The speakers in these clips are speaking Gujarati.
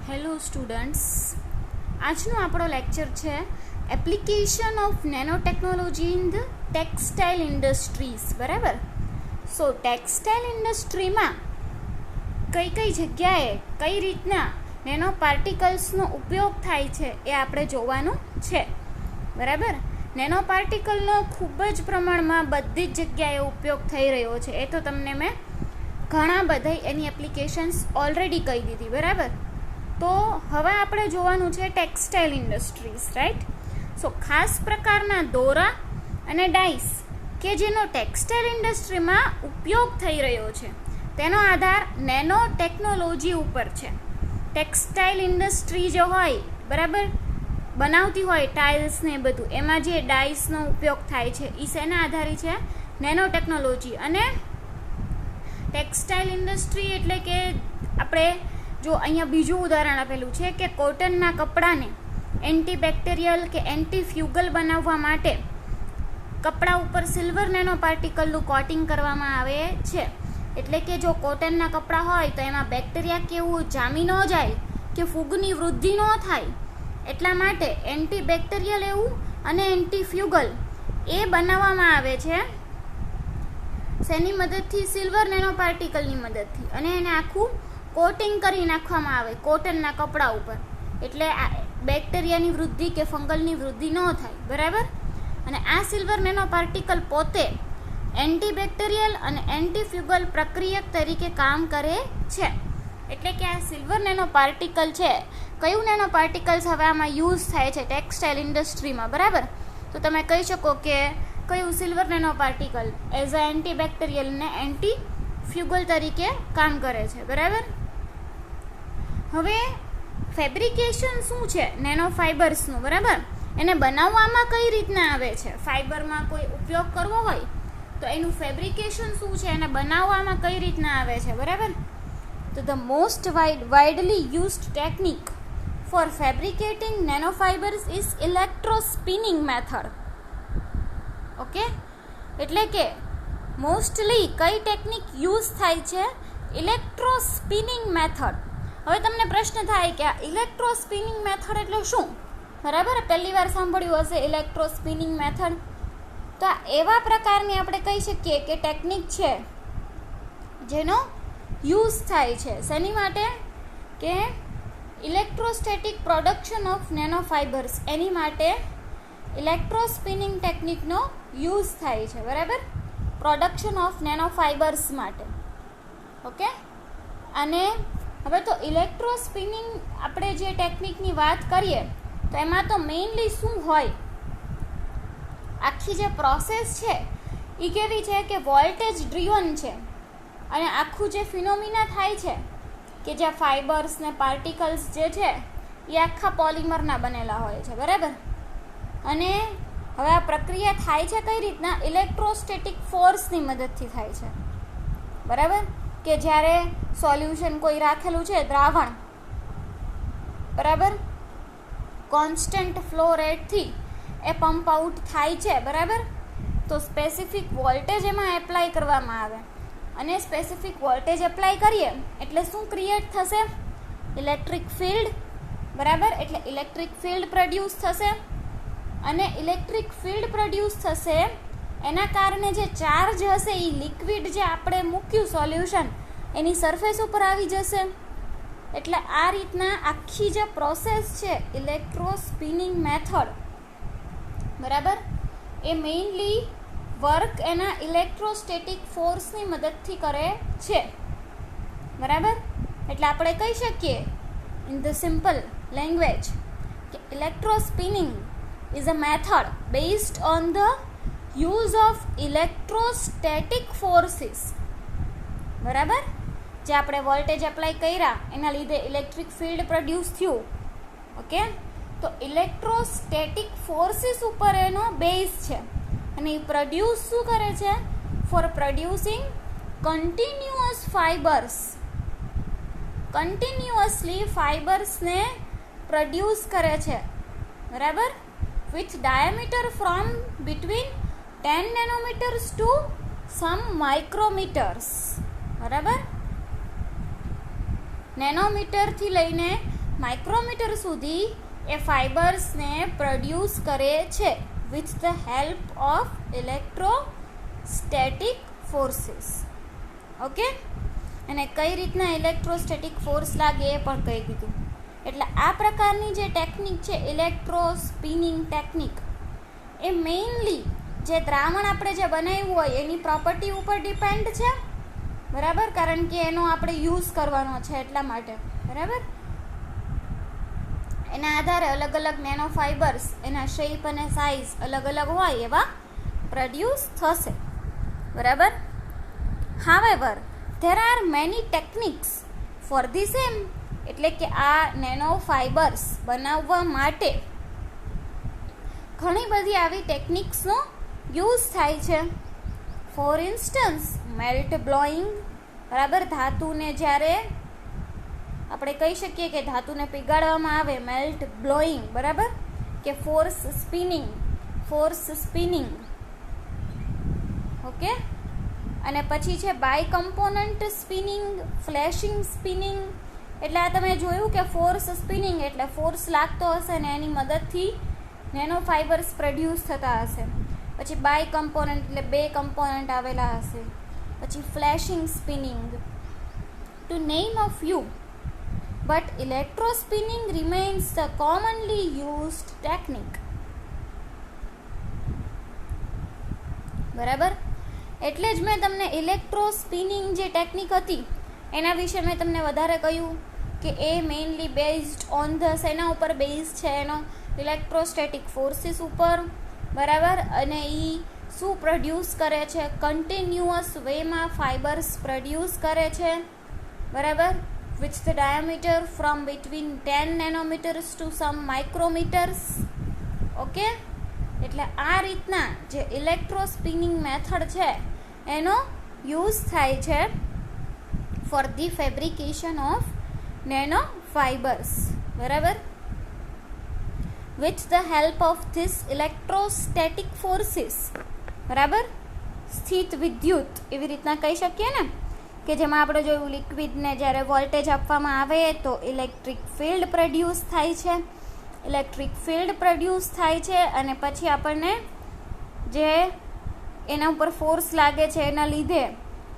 હેલો સ્ટુડન્ટ્સ, આજનો આપણો લેક્ચર છે application of nano technology in the textile industries. બરાબર. સો ટેક્સટાઇલ ઇન્ડસ્ટ્રીમાં કઈ કઈ જગ્યાએ કઈ રીતના નેનો પાર્ટિકલ્સનો ઉપયોગ થાય છે એ આપણે જોવાનું છે. બરાબર. નેનો પાર્ટિકલનો ખૂબ જ પ્રમાણમાં બધી જ જગ્યાએ ઉપયોગ થઈ રહ્યો છે. એ તો તમને મેં ઘણા બધા એની એપ્લિકેશન્સ ઓલરેડી કહી દીધી. બરાબર. તો હવે આપણે જોવાનું છે ટેક્સટાઇલ ઇન્ડસ્ટ્રીઝ, રાઈટ. સો ખાસ પ્રકારના દોરા અને ડાઈસ કે જેનો ટેક્સટાઇલ ઇન્ડસ્ટ્રીમાં ઉપયોગ થઈ રહ્યો છે તેનો આધાર નેનો ટેકનોલોજી ઉપર છે. ટેક્સટાઇલ ઇન્ડસ્ટ્રી જો હોય, બરાબર, બનાવતી હોય ટાઇલ્સ ને બધું, એમાં જે ડાઈસનો ઉપયોગ થાય છે એ શેના આધારિત છે? Nano technology. અને ટેક્સટાઇલ ઇન્ડસ્ટ્રી એટલે કે આપણે જો અહીંયા બીજું ઉદાહરણ આપેલું છે કે કોટનના કપડાને એન્ટીબેક્ટેરિયલ કે એન્ટીફ્યુગલ બનાવવા માટે કપડા ઉપર સિલ્વર નેનો પાર્ટિકલનું કોટિંગ કરવામાં આવે છે. એટલે કે જો કોટનના કપડાં હોય તો એમાં બેક્ટેરિયા કેવું જામી ન જાય કે ફૂગની વૃદ્ધિ ન થાય, એટલા માટે એન્ટીબેક્ટેરિયલ એવું અને એન્ટીફ્યુગલ એ બનાવવામાં આવે છે શેની મદદથી? સિલ્વર નેનો પાર્ટિકલની મદદથી. અને એને આખું કોટિંગ કરી નાખવામાં આવે કોટનના કપડા ઉપર, એટલે બેક્ટેરિયાની વૃદ્ધિ કે ફંગલની વૃદ્ધિ ન થાય. બરાબર. અને આ સિલ્વર નેનો પાર્ટિકલ પોતે એન્ટીબેક્ટેરિયલ અને એન્ટીફ્યુગલ પ્રક્રિયક તરીકે કામ કરે છે. એટલે કે આ સિલ્વર નેનો પાર્ટિકલ છે, કયું નેનો પાર્ટિકલ્સ હવે આમાં યુઝ થાય છે ટેક્સટાઇલ ઇન્ડસ્ટ્રીમાં? બરાબર. તો તમે કહી શકો કે કયું silver nano particle as a antibacterial ને એન્ટીફ્યુગલ તરીકે કામ કરે છે. બરાબર. હવે ફેબ્રિકેશન શું છે નેનો ફાઇબર્સનું? બરાબર. એને બનાવવામાં કઈ રીતના આવે છે? ફાઇબરમાં કોઈ ઉપયોગ કરવો હોય તો એનું ફેબ્રિકેશન શું છે, એને બનાવવામાં કઈ રીતના આવે છે? બરાબર. તો the most widely used technique for fabricating nano fibres is electrospinning method. Okay. એટલે કે મોસ્ટલી કઈ ટેકનિક યુઝ થાય છે? Electrospinning method. હવે તમને પ્રશ્ન થાય કે આ ઇલેક્ટ્રોસ્પિનિંગ મેથડ એટલે શું? બરાબર. પહેલી વાર સાંભળ્યું હશે ઇલેક્ટ્રોસ્પિનિંગ મેથડ. તો આ એવા પ્રકારની આપણે કહી શકીએ કે ટેકનિક છે જેનો યુઝ થાય છે શેની માટે? કે electrostatic production of nano fibres, એની માટે ઇલેક્ટ્રોસ્પિનિંગ ટેકનિકનો યુઝ થાય છે. બરાબર. પ્રોડક્શન ઓફ નેનો ફાઇબર્સ માટે. ઓકે. અને હવે તો ઇલેક્ટ્રોસ્પિનિંગ આપણે જે ટેકનિકની વાત કરીએ તો એમાં તો મેઇનલી શું હોય? આખી જે પ્રોસેસ છે એ કેવી છે કે વોલ્ટેજ ડ્રીવન છે. અને આખું જે ફિનોમિના થાય છે કે જે ફાઇબર્સ ને પાર્ટિકલ્સ જે છે એ આખા પોલિમરના બનેલા હોય છે. બરાબર. અને હવે આ પ્રક્રિયા થાય છે કઈ રીતના? ઇલેક્ટ્રોસ્ટેટિક ફોર્સની મદદથી થાય છે. બરાબર. કે જ્યારે સોલ્યુશન કોઈ રાખેલું છે, દ્રાવણ, બરાબર, કોન્સ્ટન્ટ ફ્લો રેટથી એ પંપ આઉટ થાય છે. બરાબર. તો સ્પેસિફિક વોલ્ટેજ એમાં એપ્લાય કરવામાં આવે, અને સ્પેસિફિક વોલ્ટેજ એપ્લાય કરીએ એટલે શું ક્રિએટ થશે? Electric field. બરાબર. એટલે ઇલેક્ટ્રિક ફિલ્ડ પ્રોડ્યુસ થશે, અને ઇલેક્ટ્રિક ફિલ્ડ પ્રોડ્યુસ થશે એના કારણે જે ચાર્જ હશે એ લિક્વિડ જે આપણે મૂક્યું સોલ્યુશન એની સરફેસ ઉપર આવી જશે. એટલે આ રીતના આખી જે પ્રોસેસ છે ઇલેક્ટ્રોસ્પિનિંગ મેથડ, બરાબર, એ મેઇનલી વર્ક એના ઇલેક્ટ્રોસ્ટેટિક ફોર્સની મદદથી કરે છે. બરાબર. એટલે આપણે કહી શકીએ ઇન ધ સિમ્પલ લેંગ્વેજ કે electrospinning is a method based on the use of electrostatic forces. બરાબર. જે આપણે વોલ્ટેજ એપ્લાય કર્યા એના લીધે ઇલેક્ટ્રિક ફિલ્ડ પ્રોડ્યુસ થયું. ઓકે. તો ઇલેક્ટ્રોસ્ટેટિક ફોર્સીસ ઉપર એનો બેઝ છે. અને એ પ્રોડ્યુસ શું કરે છે? For producing continuous fibres. Continuously ફાઇબર્સને પ્રોડ્યુસ કરે છે. બરાબર. With diameter from between 10 nanometres to some micrometres. બરાબર. નેનોમીટરથી લઈને માઇક્રોમીટર સુધી એ ફાઇબર્સને પ્રોડ્યુસ કરે છે with the help of electrostatic forces. Okay, અને કઈ રીતના ઇલેક્ટ્રોસ્ટેટિક ફોર્સ લાગે એ પણ કહી દીધું. એટલે આ પ્રકારની જે ટેકનિક છે ઇલેક્ટ્રો સ્પિનિંગ ટેકનિક, એ મેઇનલી જે દ્રાવણ આપણે જે બનાવ્યું હોય એની પ્રોપર્ટી ઉપર ડિપેન્ડ છે, બરાબર, કારણ કે એનો આપણે યુઝ કરવાનો છે એટલા માટે, બરાબર. એના આધારે અલગ અલગ નેનો ફાઇબર્સ, એના શેપ અને સાઇઝ અલગ અલગ હોય એવા પ્રોડ્યુસ થશે, બરાબર. However there are many techniques for the same, એટલે કે આ નેનો ફાઇબર્સ બનાવવા માટે ઘણી બધી આવી ટેકનિક્સનો યુઝ થાય છે. ફોર ઇન્સ્ટન્સ મેલ્ટ બ્લોઈંગ, બરાબર, ધાતુને જ્યારે આપણે કહી શકીએ કે ધાતુને પીગાળવામાં આવે, મેલ્ટ બ્લોઈંગ, બરાબર, કે ફોર્સ સ્પિનિંગ, ઓકે. અને પછી છે bi component spinning, flashing spinning. એટલે આ તમે જોયું કે ફોર્સ સ્પિનિંગ એટલે ફોર્સ લાગતો હશે ને એની મદદથી નેનો ફાઇબર્સ પ્રોડ્યુસ થતા હશે. પછી બાય કમ્પોનન્ટ એટલે બે કમ્પોનન્ટ આવેલા હશે. પછી flashing spinning, to name a few, but electro spinning remains the commonly used technique, બરાબર. એટલે જ મેં તમને ઇલેક્ટ્રો સ્પિનિંગ જે ટેકનિક હતી એના વિશે મેં તમને વધારે કહ્યું કે એ મેઇનલી બેઝડ ઓન ધ શેના ઉપર બેઝ છે, એનો ઇલેક્ટ્રોસ્ટેટિક ફોર્સીસ ઉપર, બરાબર. અને એ શું પ્રોડ્યુસ કરે છે, કન્ટિન્યુઅસ વેમાં ફાઇબર્સ પ્રોડ્યુસ કરે છે, બરાબર, with the diameter from between 10 nanometres to some micrometres. Okay, એટલે આ રીતના જે ઇલેક્ટ્રો સ્પિનિંગ મેથડ છે એનો યુઝ થાય છે for the fabrication of nano fibres, બરાબર, with the help of these electrostatic forces, બરાબર. સ્થિત વિદ્યુત એવી રીતના કહી શકીએ ને, કે જેમાં આપણે જોયું લિક્વિડને જ્યારે વોલ્ટેજ આપવામાં આવે તો ઇલેક્ટ્રિક ફિલ્ડ પ્રોડ્યુસ થાય છે, અને પછી આપણને જે એના ઉપર ફોર્સ લાગે છે એના લીધે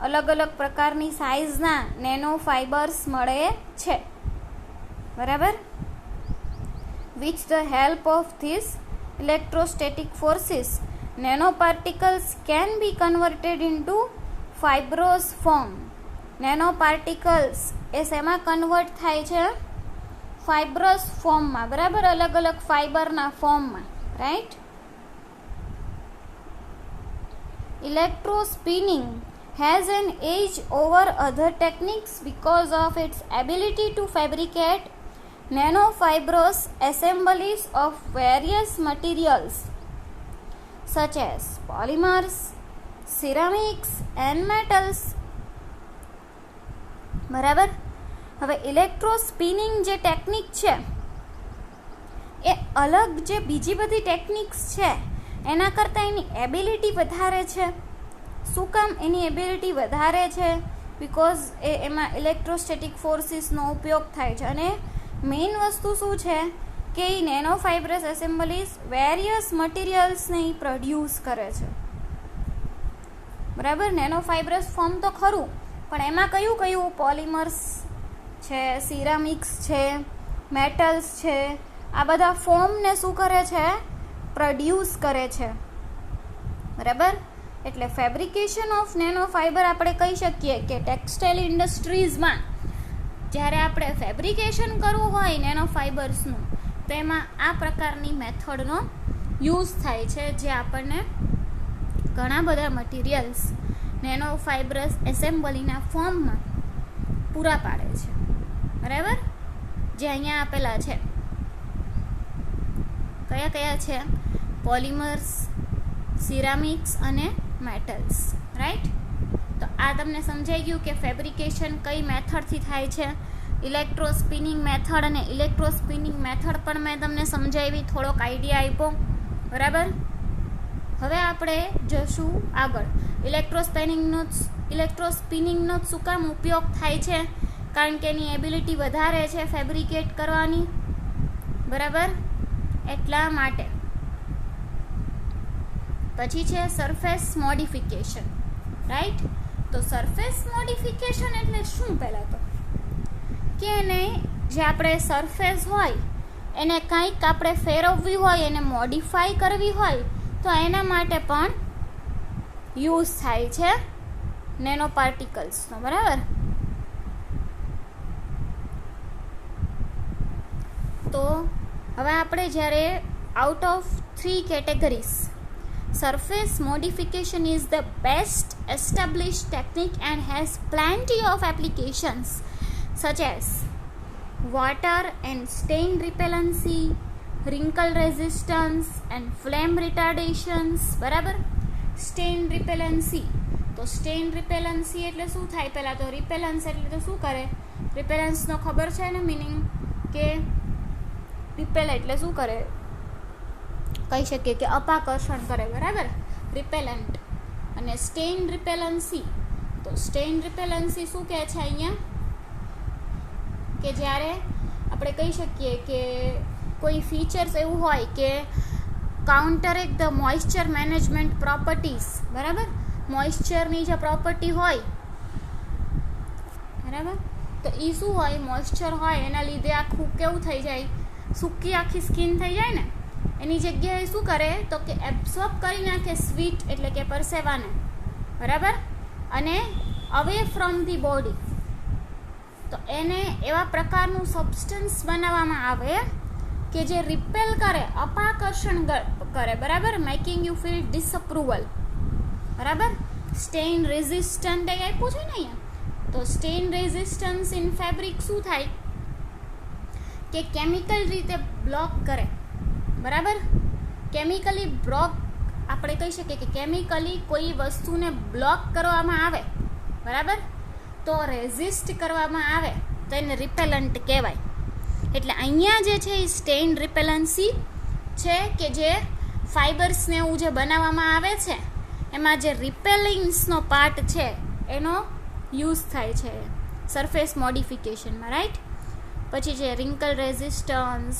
અલગ અલગ પ્રકારની સાઇઝના નેનો ફાઇબર્સ મળે છે, બરાબર. With the help of these electrostatic forces nano particles can be converted into fibrous form. Nano particles એ શેમાં કન્વર્ટ થાય છે? ફાઇબ્રસ ફોર્મમાં, બરાબર, અલગ અલગ ફાઇબરના ફોર્મમાં, right. Electro spinning has an edge over other techniques because of its ability to fabricate nanofibrous assemblies of various materials such as polymers, ceramics and metals, બરાબર. હવે ઇલેક્ટ્રો સ્પિનિંગ જે ટેકનિક છે એ અલગ જે બીજી બધી ટેકનિક્સ છે એના કરતાં એની એબિલિટી વધારે છે. શું કામ એની એબિલિટી વધારે છે? બિકોઝ એમાં ઇલેક્ટ્રોસ્ટેટિક ફોર્સીસનો ઉપયોગ થાય છે. અને મેઇન વસ્તુ શું છે કે એ નેનો ફાઇબ્રસ એસેમ્બલીઝ વેરિયસ મટીરિયલ્સને એ પ્રોડ્યુસ કરે છે, બરાબર. નેનો ફાઇબ્રસ ફોર્મ તો ખરું, પણ એમાં કયું કયું? પોલિમર્સ છે, સિરામિક્સ છે, મેટલ્સ છે, આ બધા ફોર્મને શું કરે છે? પ્રોડ્યુસ કરે છે, બરાબર. એટલે ફેબ્રિકેશન ઓફ નેનો ફાઇબર આપણે કહી શકીએ કે ટેક્સટાઇલ ઇન્ડસ્ટ્રીઝમાં જ્યારે આપણે ફેબ્રિકેશન કરવું હોય નેનો ફાઇબર્સનું તો એમાં આ પ્રકારની મેથડનો યુઝ થાય છે, જે આપણને ઘણા બધા મટીરિયલ્સ નેનો ફાઇબ્રસ એસેમ્બલીના ફોર્મમાં પૂરા પાડે છે, બરાબર. જે અહીંયા આપેલા છે કયા કયા છે? પોલિમર્સ, સિરામિક્સ અને મેટલ્સ, રાઈટ. તો આ તમને સમજાઈ ગયું કે ફેબ્રિકેશન કઈ મેથડથી થાય છે. ઇલેક્ટ્રો સ્પિનિંગ મેથડ અને ઇલેક્ટ્રો સ્પિનિંગ મેથડ પણ મેં તમને સમજાવી, થોડોક આઈડિયા આપ્યો, બરાબર. હવે આપણે જશું આગળ. ઇલેક્ટ્રો સ્પિનિંગનો શું કામ ઉપયોગ થાય છે? કારણ કે એની એબિલિટી વધારે છે ફેબ્રિકેટ કરવાની, બરાબર, એટલા માટે. પછી છે સરફેસ મોડિફિકેશન, રાઈટ. તો સરફેસ મોડિફિકેશન એટલે શું? પહેલાં તો કે એને જે આપણે સરફેસ હોય એને કંઈક આપણે ફેરવવી હોય, એને મોડિફાઈ કરવી હોય તો એના માટે પણ યુઝ થાય છે નેનો પાર્ટિકલ્સનો, બરાબર. તો હવે આપણે જ્યારે out of 3 categories, surface modification is the best established technique and has plenty of applications such as water and stain repellency, wrinkle resistance and flame retardations, બરાબર. સ્ટેઇન રિપેલન્સી, તો સ્ટેઇન રિપેલન્સી એટલે શું થાય? પહેલાં તો રિપેલન્સ એટલે તો શું કરે? રિપેલન્સનો ખબર છે ને મિનિંગ, કે રિપેલ એટલે શું કરે? કહી શકીએ કે અપાકર્ષણ કરે, બરાબર, રિપેલન્ટ. અને સ્ટેઇન રિપેલન્સી, તો સ્ટેઇન રિપેલન્સી શું કહે છે અહીંયા? કે જ્યારે આપણે કહી શકીએ કે કોઈ ફીચર્સ એવું હોય કે કાઉન્ટરેક્ટ ધ મોઇશ્ચર મેનેજમેન્ટ પ્રોપર્ટીઝ, બરાબર. મોઇશ્ચરની જે પ્રોપર્ટી હોય, બરાબર, તો એ શું હોય? મોઇશ્ચર હોય એના લીધે આખું કેવું થઈ જાય? સૂકી આખી સ્કિન થઈ જાય ને, એની જગ્યાએ શું કરે? તો કે એબ્સોર્બ કરી નાખે સ્વીટ એટલે કે પરસેવાને, બરાબર, અને અવે ફ્રોમ ધી બોડી. તો એને એવા પ્રકારનું સબસ્ટન્સ બનાવવામાં આવે કે જે રિપેલ કરે, અપાકર્ષણ કરે, બરાબર, મેકિંગ યુ ફીલ ડિસઅપ્રુવલ, બરાબર. સ્ટેઇન રેઝિસ્ટન્ટ એ આપ્યું છે ને અહીંયા. તો સ્ટેઇન રેઝિસ્ટન્સ ઇન ફેબ્રિક શું થાય? કે કેમિકલ રીતે બ્લોક કરે, બરાબર. કેમિકલી બ્લોક આપણે કહી શકીએ કે કેમિકલી કોઈ વસ્તુને બ્લોક કરવામાં આવે, બરાબર, તો રેઝિસ્ટ કરવામાં આવે તો એને રિપેલન્ટ કહેવાય. એટલે અહીંયા જે છે એ સ્ટેઇન રિપેલન્સી છે કે જે ફાઇબર્સને એવું જે બનાવવામાં આવે છે એમાં જે રિપેલિંગ્સનો પાર્ટ છે એનો યુઝ થાય છે સરફેસ મોડિફિકેશનમાં, રાઈટ. પછી છે રિંકલ રેઝિસ્ટન્સ,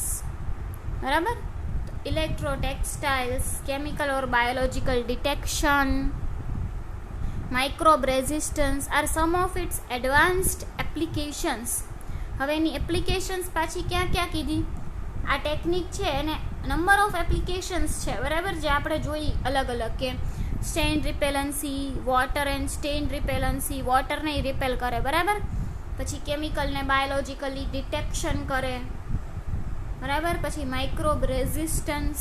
બરાબર. Electro textiles, chemical or biological detection, microbe resistance are some of its advanced applications. હવે એની એપ્લિકેશન્સ પાછી ક્યાં ક્યાં કીધી? આ ટેકનિક છે એને નંબર ઓફ એપ્લિકેશન્સ છે, બરાબર, જે આપણે જોઈ અલગ અલગ, કે Stein રિપેલન્સી, water and Stein રિપેલન્સી, વોટરને repel કરે, બરાબર. પછી કેમિકલને બાયોલોજિકલી ડિટેક્શન કરે, બરાબર. પછી માઇક્રોબ રેઝિસ્ટન્સ.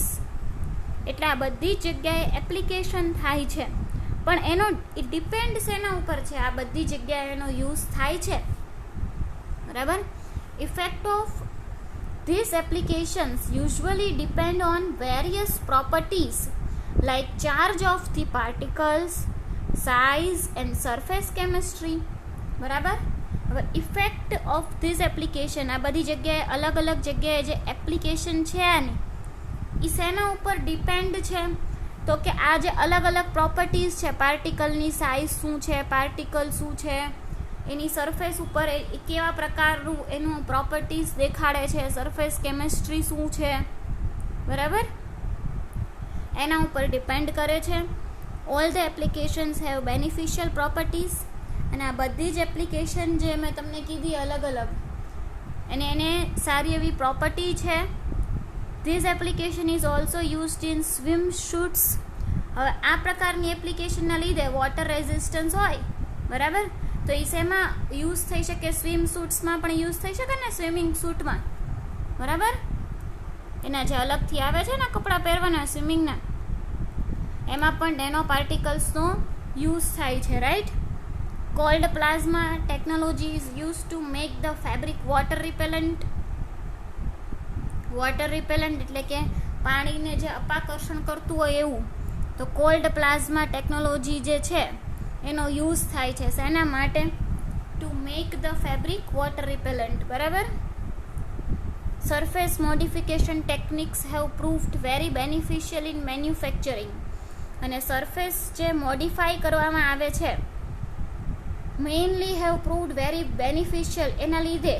એટલે આ બધી જગ્યાએ એપ્લિકેશન થાય છે, પણ એનો ડિપેન્ડ શેના ઉપર છે? આ બધી જગ્યાએ એનો યુઝ થાય છે, બરાબર. Effect of this applications usually depend on various properties like charge of the particles, size and surface chemistry, બરાબર. હવે ઇફેક્ટ ઓફ ધીસ એપ્લિકેશન, આ બધી જગ્યાએ અલગ અલગ જગ્યાએ જે એપ્લિકેશન છે આની, એ શેના ઉપર ડિપેન્ડ છે? તો કે આ જે અલગ અલગ પ્રોપર્ટીઝ છે, પાર્ટિકલની સાઇઝ શું છે, પાર્ટિકલ શું છે, એની સરફેસ ઉપર એ કેવા પ્રકારનું એનું પ્રોપર્ટીઝ દેખાડે છે, સરફેસ કેમિસ્ટ્રી શું છે, બરાબર, એના ઉપર ડિપેન્ડ કરે છે. All the applications have beneficial properties. અને આ બધી જ એપ્લિકેશન જે મેં તમને કીધી અલગ અલગ, અને એને સારી એવી પ્રોપર્ટી છે. This application is also used in swim shoots. હવે આ પ્રકારની એપ્લિકેશનના લીધે વોટર રેઝિસ્ટન્સ હોય, બરાબર, તો એ શેમાં યુઝ થઈ શકે? સ્વિમ શૂટ્સમાં પણ યુઝ થઈ શકે ને, સ્વિમિંગ શૂટમાં, બરાબર. એના જે અલગથી આવે છે ને કપડાં પહેરવાના સ્વિમિંગના, એમાં પણ નેનો પાર્ટિકલ્સનો યુઝ થાય છે, right. Cold plasma technology is use to make the fabric water repellent. Water repellent એટલે કે પાણીને જે અપાકર્ષણ કરતું હોય એવું. તો કોલ્ડ પ્લાઝમા ટેકનોલોજી જે છે એનો યુઝ થાય છે શેના માટે? To make the fabric water repellent, બરાબર. Surface modification techniques have proved very beneficial in manufacturing. અને સરફેસ જે મોડિફાઈ કરવામાં આવે છે mainly have proved very beneficial. એના લીધે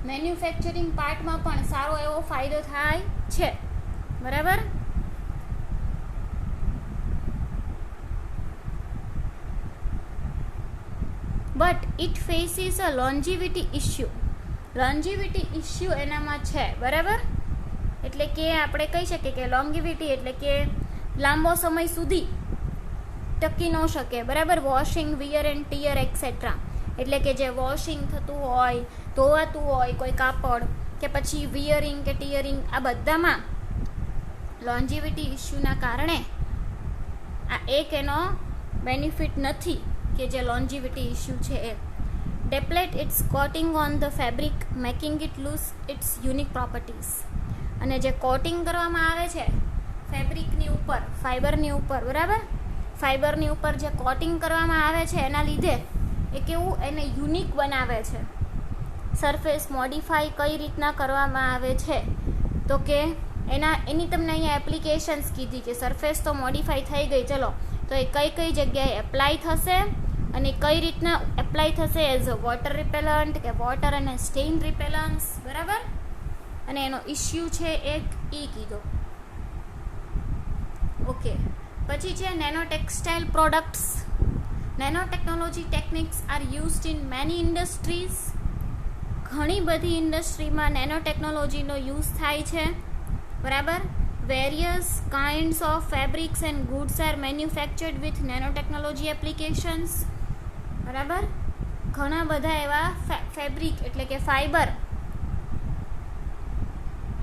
મેન્યુફેક્ચરિંગ પાર્ટમાં પણ સારો એવો ફાયદો થાય છે. બરાબર. But it faces a longevity issue. Longevity issue એનામાં છે. બરાબર. એટલે કે આપણે કહી શકીએ કે લોન્ગિવિટી એટલે કે લાંબો સમય સુધી ટકી ન શકે. બરાબર. Washing, wear and tear etcetera. એટલે કે જે વોશિંગ થતું હોય, ધોવાતું હોય કોઈ કાપડ, કે પછી વિયરિંગ કે ટીયરિંગ, આ બધામાં લોન્જીવિટી ઇશ્યુના કારણે આ એક એનો બેનિફિટ નથી કે જે લોન્જીવિટી ઇશ્યુ છે એ. Deplete its coating on the fabric making it lose its unique properties. અને જે કોટિંગ કરવામાં આવે છે ફેબ્રિકની ઉપર, ફાઈબરની ઉપર, બરાબર, ફાઈબરની ઉપર જે કોટિંગ કરવામાં આવે છે એના લીધે એ કેવું એને યુનિક બનાવે છે. સરફેસ મોડિફાઈ કઈ રીતના કરવામાં આવે છે તો કે એની તમને અહીંયા એપ્લિકેશન્સ કીધી કે સરફેસ તો મોડિફાઈ થઈ ગઈ, ચલો તો એ કઈ કઈ જગ્યાએ એપ્લાય થશે અને કઈ રીતના એપ્લાય થશે એઝ અ વોટર રિપેલન્ટ કે વોટર અને સ્ટેઇન રિપેલન્સ. બરાબર. અને એનો ઇશ્યુ છે એક કીધો. ઓકે. પછી છે nano textile products. Nano technology techniques are used in many industries. ઘણી બધી ઇન્ડસ્ટ્રીમાં નેનો ટેકનોલોજીનો યુઝ થાય છે. બરાબર. Various kinds of fabrics and goods are manufactured with nano technology applications. બરાબર. ઘણા બધા એવા ફેબ્રિક એટલે કે ફાઈબર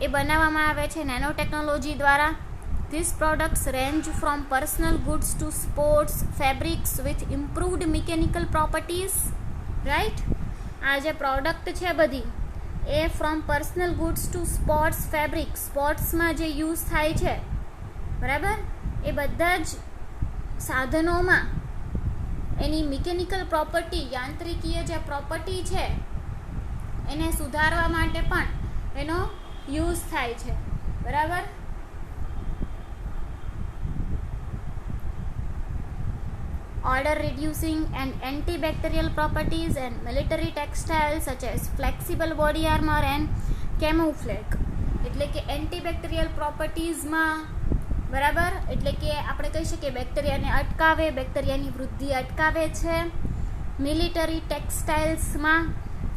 એ બનાવવામાં આવે છે નેનો ટેકનોલોજી દ્વારા. These products range from personal goods to sports fabrics with improved mechanical properties. Right? આ જે પ્રોડક્ટ છે બધી એ from personal goods to sports fabric, સ્પોર્ટ્સમાં જે યુઝ થાય છે, બરાબર, એ બધા જ સાધનોમાં એની મિકેનિકલ પ્રોપર્ટી, યાંત્રિકીય જે પ્રોપર્ટી છે એને સુધારવા માટે પણ એનો યુઝ થાય છે. બરાબર. Odor reducing and antibacterial properties and military textiles such as flexible body armor and camouflage. એટલે કે એન્ટીબેક્ટેરિયલ પ્રોપર્ટીઝમાં, બરાબર, એટલે કે આપણે કહી શકીએ બેક્ટેરિયાને અટકાવે, બેક્ટેરિયાની વૃદ્ધિ અટકાવે છે. મિલિટરી ટેક્સટાઇલ્સમાં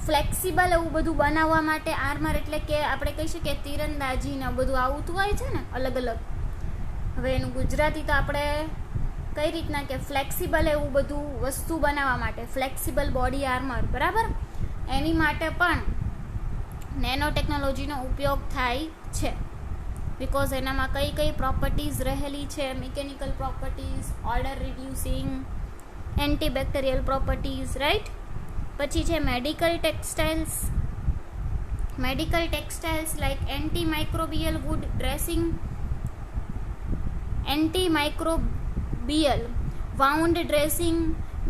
ફ્લેક્સિબલ એવું બધું બનાવવા માટે આર્મર એટલે કે આપણે કહી શકીએ તીરંદાજીને બધું આવતું હોય છે ને અલગ અલગ. હવે એનું ગુજરાતી તો આપણે કઈ રીતના કે ફ્લેક્સિબલ એવું બધું વસ્તુ બનાવવા માટે, ફ્લેક્સિબલ બોડી આર્મર, બરાબર, એની માટે પણ નેનો ટેકનોલોજીનો ઉપયોગ થાય છે. બિકોઝ એનામાં કઈ કઈ પ્રોપર્ટીઝ રહેલી છે, mechanical properties, odour reducing, antibacterial properties. Right. પછી છે medical textiles. Medical textiles like antimicrobial wound dressing, antimicrobial wound dressing,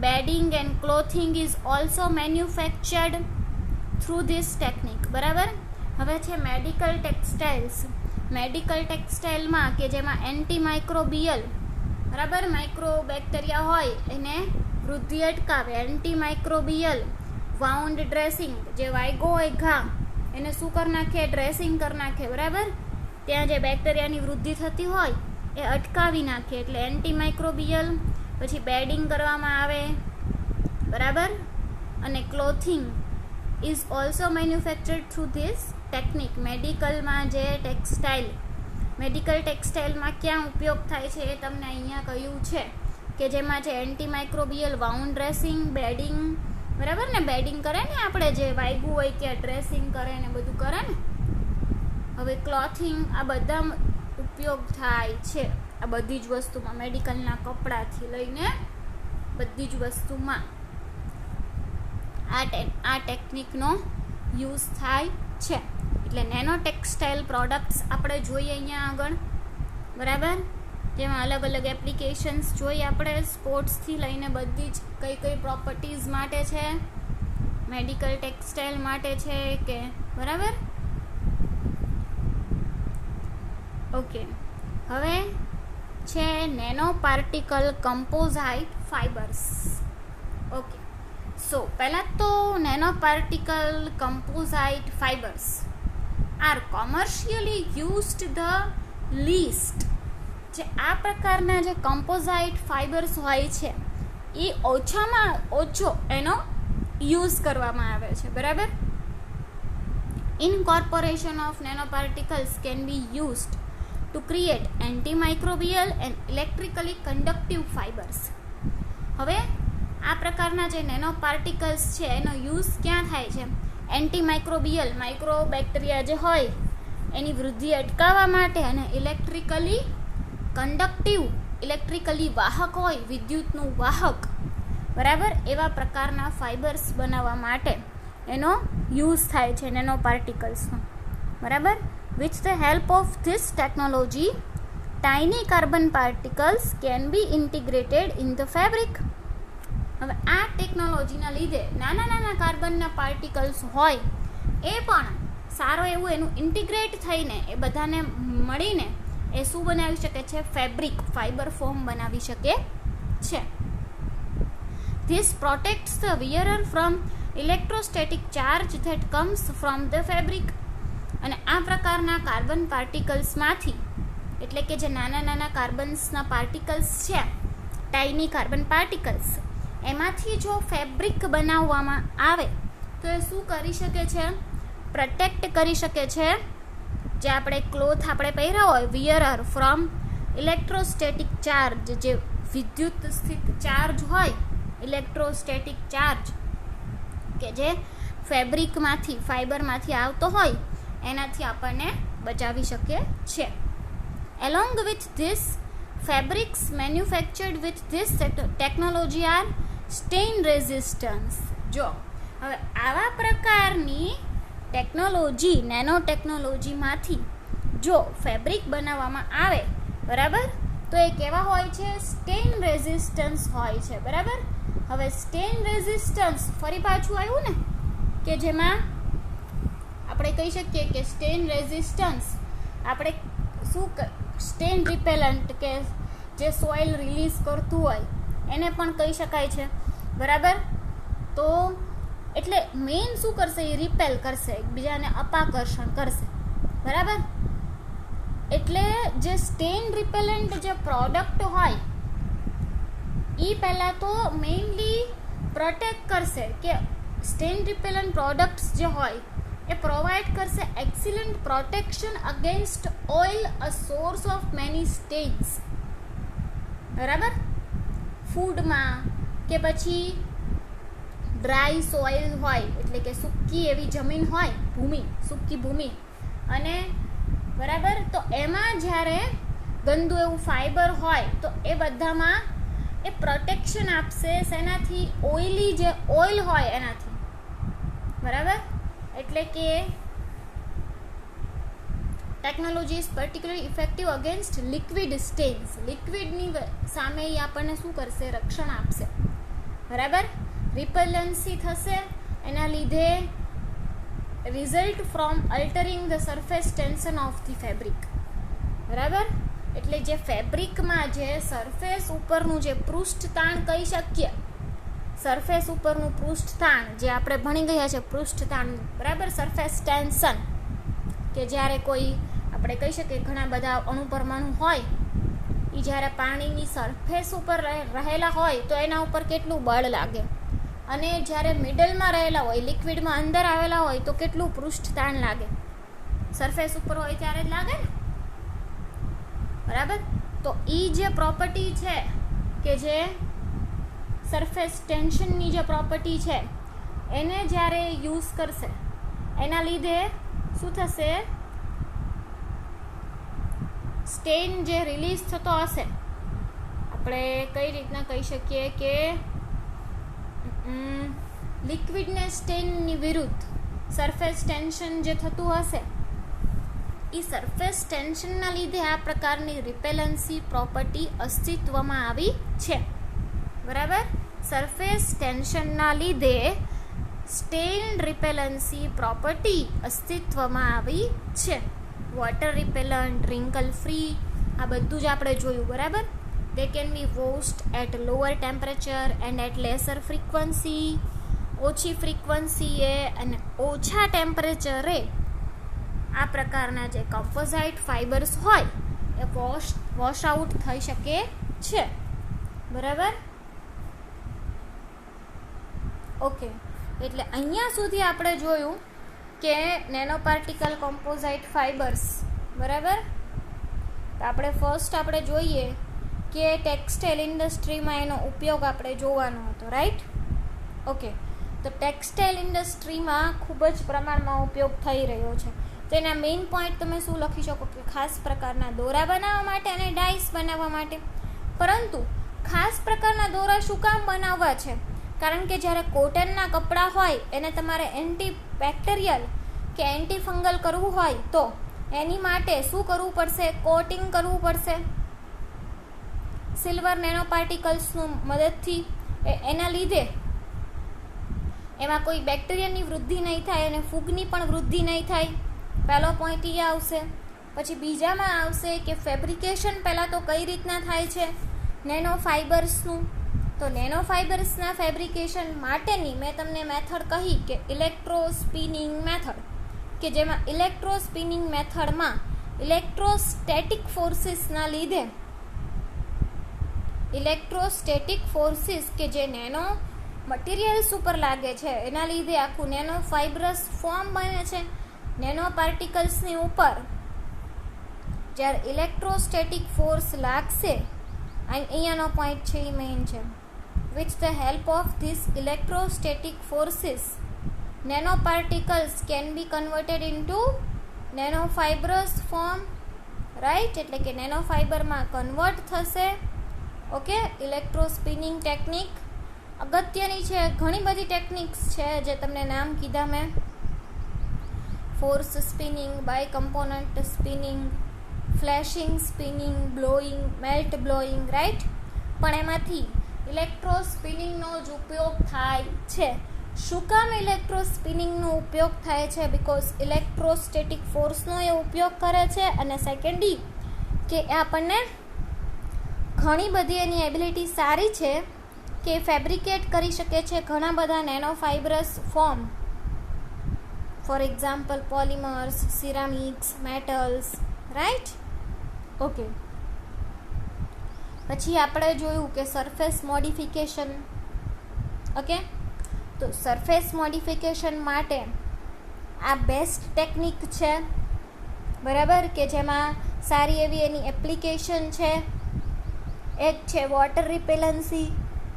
bedding and clothing is also manufactured through this technique. બરાબર. હવે છે મેડિકલ ટેક્સટાઇલ્સ. મેડિકલ ટેક્સટાઇલમાં કે જેમાં એન્ટીમાઇક્રોબિયલ, બરાબર, માઇક્રોબેક્ટેરિયા હોય એને વૃદ્ધિ અટકાવે. એન્ટીમાઇક્રોબિયલ વાઉન્ડ ડ્રેસિંગ, જે વાયગો હોય ઘા એને શું કરી નાખે, ડ્રેસિંગ કરી નાખે. બરાબર. ત્યાં જે બેક્ટેરિયાની વૃદ્ધિ થતી હોય એ અટકાવી નાખે, એટલે એન્ટીમાઇક્રોબિયલ. પછી બેડિંગ કરવામાં આવે, બરાબર, અને clothing is also manufactured through this technique. મેડિકલમાં જે ટેક્સટાઇલ, મેડિકલ ટેક્સટાઇલમાં ક્યાં ઉપયોગ થાય છે એ તમને અહીંયા કહ્યું છે કે જેમાં છે એન્ટીમાઇક્રોબિયલ વાઉન્ડ ડ્રેસિંગ, બેડિંગ, બરાબર ને, બેડિંગ કરે ને આપણે જે વાયગું હોય ત્યાં ડ્રેસિંગ કરે ને બધું કરે ને. હવે ક્લોથિંગ, આ બધા ઉપયોગ થાય છે આ બધી જ વસ્તુમાં. મેડિકલના કપડાથી લઈને બધી જ વસ્તુમાં આ ટેકનિકનો યુઝ થાય છે. એટલે નેનો ટેક્સટાઇલ પ્રોડક્ટ્સ આપણે જોઈએ અહીંયા આગળ, બરાબર, જેમાં અલગ અલગ એપ્લિકેશન્સ જોઈએ આપણે, સ્પોર્ટ્સથી લઈને બધી જ કઈ કઈ પ્રોપર્ટીઝ માટે છે, મેડિકલ ટેક્સટાઇલ માટે છે કે, બરાબર. ઓકે. હવે છે nano particle composite fibres. Okay. So પહેલાં તો nano particle composite fibres are commercially used the least. જે આ પ્રકારના જે કમ્પોઝાઇટ ફાઇબર્સ હોય છે એ ઓછામાં ઓછો એનો યુઝ કરવામાં આવે છે, બરાબર. Incorporation of nanoparticles can be used to create antimicrobial and electrically conductive fibers. હવે આ પ્રકારના જે નેનો પાર્ટિકલ્સ છે એનો યુઝ ક્યાં થાય છે? એન્ટીમાઇક્રોબિયલ, માઇક્રોબેક્ટેરિયા જે હોય એની વૃદ્ધિ અટકાવવા માટે, અને ઇલેક્ટ્રિકલી કંડક્ટિવ, ઇલેક્ટ્રિકલી વાહક હોય, વિદ્યુતનું વાહક, બરાબર, એવા પ્રકારના ફાઇબર્સ બનાવવા માટે એનો યુઝ થાય છે નેનો પાર્ટિકલ્સનો, બરાબર. With the help of this technology tiny carbon particles can B integrated in the fabric. હવે આ ટેકનોલોજીના લીધે નાના નાના કાર્બનના પાર્ટિકલ્સ હોય એ પણ સારો એવું એનું ઇન્ટિગ્રેટ થઈને એ બધાને મળીને એ શું બનાવી શકે છે? ફેબ્રિક, ફાઇબર ફોર્મ બનાવી શકે છે. This protects the wearer from electrostatic charge that comes from the fabric. અને આ પ્રકારના કાર્બન પાર્ટિકલ્સમાંથી, એટલે કે જે નાના નાના કાર્બન્સના પાર્ટિકલ્સ છે, ટાઇની કાર્બન પાર્ટિકલ્સ, એમાંથી જો ફેબ્રિક બનાવવામાં આવે તો એ શું કરી શકે છે? પ્રોટેક્ટ કરી શકે છે જે આપણે ક્લોથ આપણે પહેર્યા હોય, વિયરર, ફ્રોમ ઇલેક્ટ્રોસ્ટેટિક ચાર્જ. જે વિદ્યુત સ્થિત ચાર્જ હોય, ઇલેક્ટ્રોસ્ટેટિક ચાર્જ કે જે ફેબ્રિકમાંથી, ફાઇબરમાંથી આવતો હોય એનાથી આપણને બચાવી શકે છે. Along with these fabrics manufactured with this technology are stain resistance. જો હવે આવા પ્રકારની ટેકનોલોજી, નેનો ટેકનોલોજીમાંથી જો ફેબ્રિક બનાવવામાં આવે, બરાબર, તો એ કેવા હોય છે? સ્ટેઇન રેઝિસ્ટન્સ હોય છે, બરાબર. હવે સ્ટેઇન રેઝિસ્ટન્સ ફરી પાછું આવ્યું ને, કે જેમાં આપણે કહી શકીએ કે સ્ટેઇન રેઝિસ્ટન્સ આપણે શું, સ્ટેઇન રિપેલન્ટ કે જે સોઇલ રિલીઝ કરતું હોય એને પણ કહી શકાય છે, બરાબર. તો એટલે મેઇન શું કરશે? એ રિપેલ કરશે, એકબીજાને અપાકર્ષણ કરશે, બરાબર. એટલે જે સ્ટેઇન રિપેલન્ટ જે પ્રોડક્ટ હોય એ પહેલાં તો મેઇનલી પ્રોટેક્ટ કરશે, કે સ્ટેઇન રિપેલન્ટ પ્રોડક્ટ્સ જે હોય એ પ્રોવાઈડ કરશે excellent protection against oil, a source of many stains, બરાબર. ફૂડમાં કે પછી ડ્રાય સોઇલ હોય, એટલે કે સૂકી એવી જમીન હોય, ભૂમિ, સૂકી ભૂમિ, અને બરાબર, તો એમાં જ્યારે ગંદુ એવું ફાઇબર હોય તો એ બધામાં એ પ્રોટેક્શન આપશે. શેનાથી? ઓઇલી જે ઓઇલ હોય એનાથી, બરાબર. એટલે કે technology is particularly effective against liquid stains. લિક્વિડની સામે એ આપણને શું કરશે? રક્ષણ આપશે, બરાબર. રિપેલન્સી થશે, એના લીધે result from altering the surface tension of the fabric, બરાબર. એટલે જે ફેબ્રિકમાં જે સરફેસ ઉપરનું જે પૃષ્ઠતાણ કહી શકીએ, સરફેસ ઉપરનું પૃષ્ઠતાણ જે આપણે ભણી ગયા છે, પૃષ્ઠતાણ, બરાબર, સરફેસ ટેન્શન, કે જ્યારે કોઈ આપણે કહી શકીએ ઘણા બધા અણુપરમાણુ હોય એ જ્યારે પાણીની સરફેસ ઉપર રહેલા હોય તો એના ઉપર કેટલું બળ લાગે, અને જ્યારે મિડલમાં રહેલા હોય, લિક્વિડમાં અંદર આવેલા હોય તો કેટલું પૃષ્ઠતાણ લાગે? સરફેસ ઉપર હોય ત્યારે જ લાગે ને, બરાબર. તો એ જે પ્રોપર્ટી છે કે જે સરફેસ ટેન્શનની જે પ્રોપર્ટી છે એને જ્યારે યુઝ કરશે એના લીધે શું થશે? સ્ટેઇન જે રિલીઝ થતો હશે, આપણે કઈ રીતના કહી શકીએ કે લિક્વિડને સ્ટેઇનની વિરુદ્ધ સરફેસ ટેન્શન જે થતું હશે એ સરફેસ ટેન્શનના લીધે આ પ્રકારની રિપેલન્સી પ્રોપર્ટી અસ્તિત્વમાં આવી છે, બરાબર. સરફેસ ટેન્શનના લીધે સ્ટેઇન રિપેલન્સી પ્રોપર્ટી અસ્તિત્વમાં આવી છે. વોટર રિપેલન્ટ, રિંકલ ફ્રી, આ બધું જ આપણે જોયું, બરાબર. They can be washed at lower temperature and at lesser frequency. ઓછી ફ્રીક્વન્સીએ અને ઓછા ટેમ્પરેચરે આ પ્રકારના જે કમ્પોઝાઇટ ફાઇબર્સ હોય એ વોશ આઉટ થઈ શકે છે. બરાબર? ઓકે, એટલે અહીંયા સુધી આપણે જોયું કે નેનો પાર્ટિકલ કમ્પોઝાઇટ ફાઇબર્સ. બરાબર? તો આપણે ફર્સ્ટ આપણે જોઈએ કે ટેક્સટાઇલ ઇન્ડસ્ટ્રીમાં એનો ઉપયોગ આપણે જોવાનો હતો. રાઈટ? ઓકે, તો ટેક્સટાઇલ ઇન્ડસ્ટ્રીમાં ખૂબ જ પ્રમાણમાં ઉપયોગ થઈ રહ્યો છે. તો એના મેઇન પોઈન્ટ તમે શું લખી શકો કે ખાસ પ્રકારના દોરા બનાવવા માટે અને ડાઇસ બનાવવા માટે. પરંતુ ખાસ પ્રકારના દોરા શું કામ બનાવવા છે? કારણ કે જ્યારે કોટનના કપડાં હોય એને તમારે એન્ટી બેક્ટેરિયલ કે એન્ટી ફંગલ કરવું હોય તો એની માટે શું કરવું પડશે? કોટિંગ કરવું પડશે સિલ્વર નેનો પાર્ટિકલ્સનું મદદથી. એના લીધે એમાં કોઈ બેક્ટેરિયાની વૃદ્ધિ નહીં થાય અને ફૂગની પણ વૃદ્ધિ નહીં થાય. પહેલો પોઈન્ટ એ આવશે. પછી બીજામાં આવશે કે ફેબ્રિકેશન પહેલાં તો કઈ રીતના થાય છે નેનો ફાઇબર્સનું. તો નેનો ફાઇબર્સના ફેબ્રિકેશન માટેની મેં તમને મેથડ કહી કે ઇલેક્ટ્રો સ્પિનિંગ મેથડ, કે જેમાં ઇલેક્ટ્રો સ્પિનિંગ મેથડમાં ઇલેક્ટ્રોસ્ટેટિક ફોર્સિસના લીધે ઇલેક્ટ્રોસ્ટેટિક ફોર્સિસ કે જે નેનો મટીરિયલ્સ ઉપર લાગે છે એના લીધે આખું નેનો ફાઇબ્રસ ફોર્મ બને છે. નેનો પાર્ટિકલ્સની ઉપર જ્યારે ઇલેક્ટ્રોસ્ટેટિક ફોર્સ લાગશે, અહીંયાનો પોઈન્ટ છે એ મેઇન છે. With the help of these electrostatic forces nano particles can be converted into nano fibrous form. Right? એટલે કે નેનો ફાઇબરમાં કન્વર્ટ થશે. ઓકે, ઇલેક્ટ્રો સ્પિનિંગ ટેકનિક અગત્યની છે. ઘણી બધી ટેકનિક્સ છે જે તમને નામ કીધા મેં. Force spinning, bi component spinning, flashing spinning, blowing, melt blowing. Right? પણ એમાંથી ઇલેક્ટ્રો સ્પિનિંગનો જ ઉપયોગ થાય છે. શું કામ ઇલેક્ટ્રો સ્પિનિંગનો ઉપયોગ થાય છે? બિકોઝ ઇલેક્ટ્રોસ્ટેટિક ફોર્સનો એ ઉપયોગ કરે છે. અને સેકન્ડલી કે આપણને ઘણી બધી એની એબિલિટી સારી છે કે ફેબ્રિકેટ કરી શકે છે ઘણા બધા nano fibrous form. For example polymers, ceramics, metals. Right? Okay, પછી આપણે જોયું કે સરફેસ મોડિફિકેશન. ઓકે, તો સરફેસ મોડિફિકેશન માટે આ બેસ્ટ ટેકનિક છે. બરાબર? કે જેમાં સારી એવી એની એપ્લિકેશન છે. એક છે વોટર રિપેલન્સી,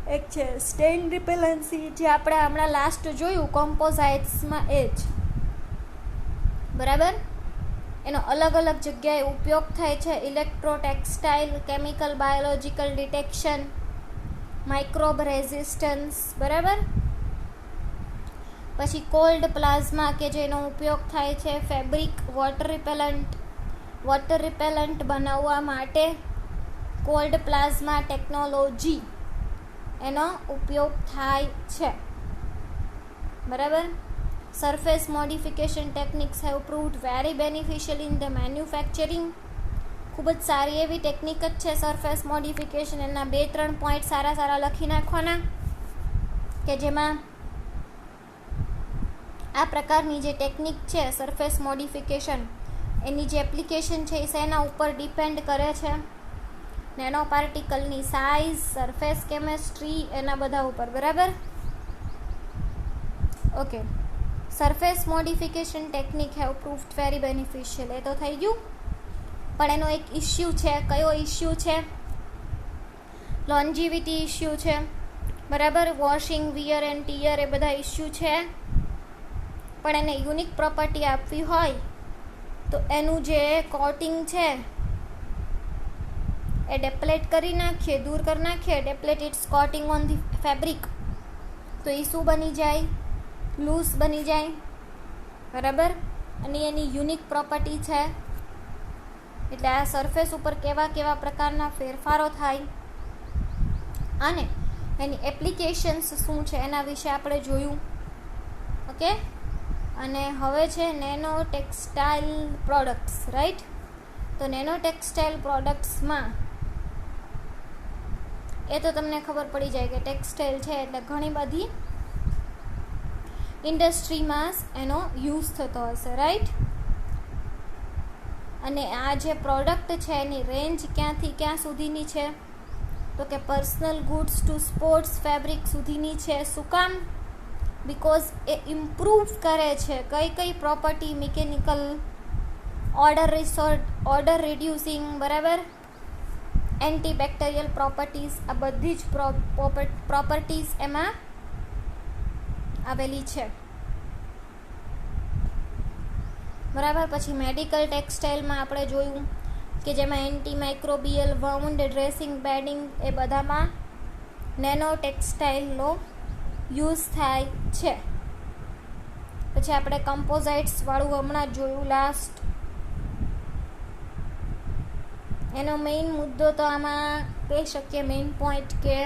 એક છે સ્ટેઇન રિપેલન્સી, જે આપણે હમણાં લાસ્ટ જોયું કોમ્પોઝાઇટ્સમાં એ જ. બરાબર? એનો અલગ અલગ જગ્યાએ ઉપયોગ થાય છે. Electro textile, chemical biological detection, microbe resistance. બરાબર? પછી કોલ્ડ પ્લાઝમા કે જેનો ઉપયોગ થાય છે ફેબ્રિક વોટર રિપેલન્ટ બનાવવા માટે કોલ્ડ પ્લાઝમા ટેકનોલોજી એનો ઉપયોગ થાય છે. બરાબર? Surface modification techniques have proved very beneficial in the manufacturing. ખૂબ જ સારી એવી ટેકનિક જ છે સરફેસ મોડિફિકેશન. એના 2-3 પોઈન્ટ સારા લખી નાખવાના કે જેમાં આ પ્રકારની જે ટેકનિક છે સરફેસ મોડિફિકેશન એની જે એપ્લિકેશન છે એ શેના ઉપર ડિપેન્ડ કરે છે? નેનો પાર્ટિકલની સાઇઝ, સરફેસ કેમેસ્ટ્રી, એના બધા ઉપર. બરાબર? Okay, surface modification technique have proved very beneficial. એ તો થઈ ગયું. પણ એનો એક ઇસ્યુ છે. કયો ઇસ્યુ છે? લોન્જીવિટી ઇસ્યુ છે. બરાબર? વોશિંગ, વિયર એન્ડ ટીયર એ બધા ઇસ્યુ છે. પણ એને યુનિક પ્રોપર્ટી આપવી હોય તો એનું જે કોટિંગ છે એ ડેપ્લેટ કરી નાખીએ, દૂર કરી નાખીએ. Deplete its coating on the fabric. તો એ શું બની જાય? લૂઝ બની જાય. બરાબર? અને એની યુનિક પ્રોપર્ટી છે. એટલે આ સરફેસ ઉપર કેવા પ્રકારના ફેરફારો થાય અને એની એપ્લિકેશન્સ શું છે એના વિશે આપણે જોયું. ઓકે, અને હવે છે નેનો ટેક્સટાઇલ પ્રોડક્ટ્સ. રાઈટ? તો નેનો ટેક્સટાઇલ પ્રોડક્ટ્સમાં એ તો તમને ખબર પડી જાય કે ટેક્સટાઇલ છે એટલે ઘણી બધી ઇન્ડસ્ટ્રીમાં એનો યુઝ થતો હશે, રાઈટ. અને આ જે પ્રોડક્ટ છે એની રેન્જ ક્યાંથી ક્યાં સુધીની છે? તો કે personal goods to sports fabric સુધીની છે. શું કામ? બિકોઝ એ ઇમ્પ્રૂવ કરે છે કઈ પ્રોપર્ટી? મિકેનિકલ, ઓર્ડર રિડ્યુસિંગ, બરાબર, એન્ટીબેક્ટેરિયલ પ્રોપર્ટીઝ, આ બધી જ પ્રોપર્ટીઝ એમાં આવેલી છે, બરાબર. પછી મેડિકલ ટેક્સટાઇલમાં આપણે જોયું કે જેમાં એન્ટીમાઇક્રોબિયલ, વાઉન્ડ ડ્રેસિંગ, બેડિંગ, એ બધામાં નેનો ટેક્સટાઇલનો યુઝ થાય છે. પછી આપણે કમ્પોઝાઇટ્સ વાળું હમણાં જોયું લાસ્ટ. એનો મેઇન મુદ્દો તો આમાં કહી શકીએ, મેઇન પોઈન્ટ, કે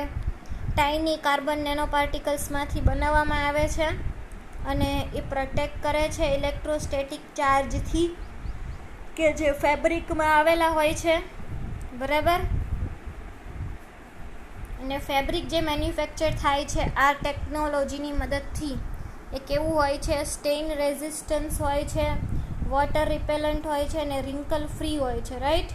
ટાઇની કાર્બન નેનો પાર્ટિકલ્સમાંથી બનાવવામાં આવે છે અને એ પ્રોટેક્ટ કરે છે ઇલેક્ટ્રોસ્ટેટિક ચાર્જથી કે જે ફેબ્રિકમાં આવેલા હોય છે, બરાબર. અને ફેબ્રિક જે મેન્યુફેક્ચર થાય છે આ ટેકનોલોજીની મદદથી એ કેવું હોય છે? સ્ટેઇન રેઝિસ્ટન્સ હોય છે, વોટર રિપેલન્ટ હોય છે અને રિંકલ ફ્રી હોય છે, રાઈટ.